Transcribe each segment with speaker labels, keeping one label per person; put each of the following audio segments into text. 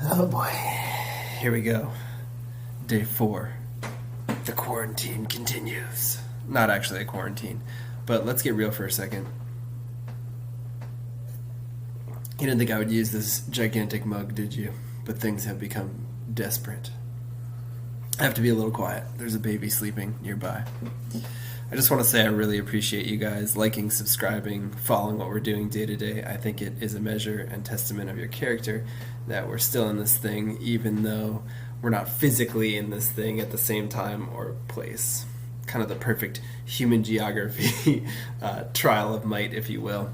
Speaker 1: Oh boy. Here we go. Day 4. The quarantine continues. Not actually a quarantine, but let's get real for a second. You didn't think I would use this gigantic mug, did you? But things have become desperate. I have to be a little quiet. There's a baby sleeping nearby. I just want to say I really appreciate you guys liking, subscribing, following what we're doing day to day. I think it is a measure and testament of your character that we're still in this thing, even though we're not physically in this thing at the same time or place. Kind of the perfect human geography trial of might, if you will.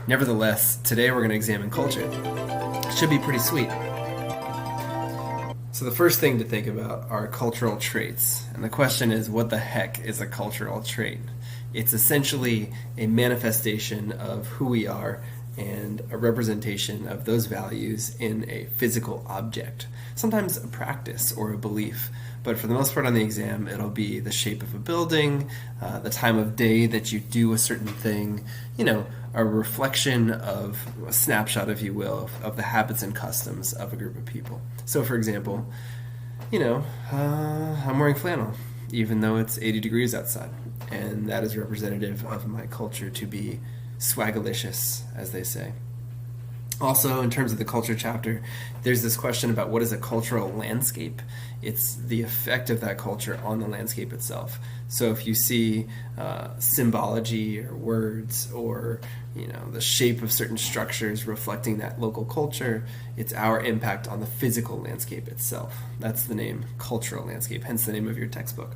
Speaker 1: Nevertheless, today we're going to examine culture. It should be pretty sweet. So the first thing to think about are cultural traits. And the question is, what the heck is a cultural trait? It's essentially a manifestation of who we are and a representation of those values in a physical object. Sometimes a practice or a belief. But for the most part on the exam, it'll be the shape of a building, the time of day that you do a certain thing, a reflection of a snapshot, if you will, of the habits and customs of a group of people. So, for example, I'm wearing flannel, even though it's 80 degrees outside. And that is representative of my culture to be swagalicious, as they say. Also, in terms of the culture chapter, there's this question about what is a cultural landscape. It's the effect of that culture on the landscape itself. So if you see symbology or words or the shape of certain structures reflecting that local culture, it's our impact on the physical landscape itself. That's the name, cultural landscape, hence the name of your textbook.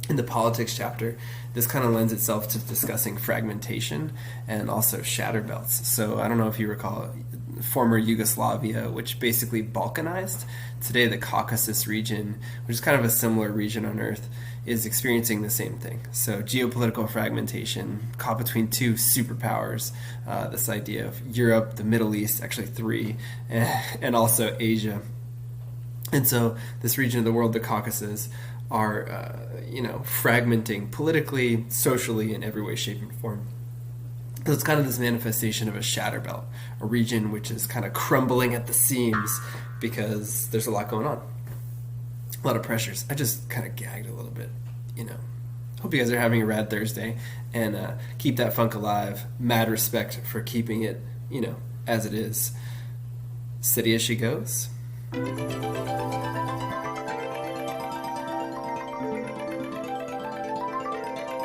Speaker 1: In the politics chapter, this kind of lends itself to discussing fragmentation and also shatter belts. So I don't know if you recall former Yugoslavia, which basically Balkanized. Today the Caucasus region, which is kind of a similar region on Earth, is experiencing the same thing. So geopolitical fragmentation, caught between two superpowers, this idea of Europe, the Middle East, actually three, and also Asia. And so this region of the world, the Caucasus, are fragmenting politically, socially, in every way, shape, and form. So it's kind of this manifestation of a shatter belt, a region which is kind of crumbling at the seams because there's a lot going on, a lot of pressures. I just kind of gagged a little bit, Hope you guys are having a rad Thursday, and keep that funk alive. Mad respect for keeping it, as it is. Steady as she goes.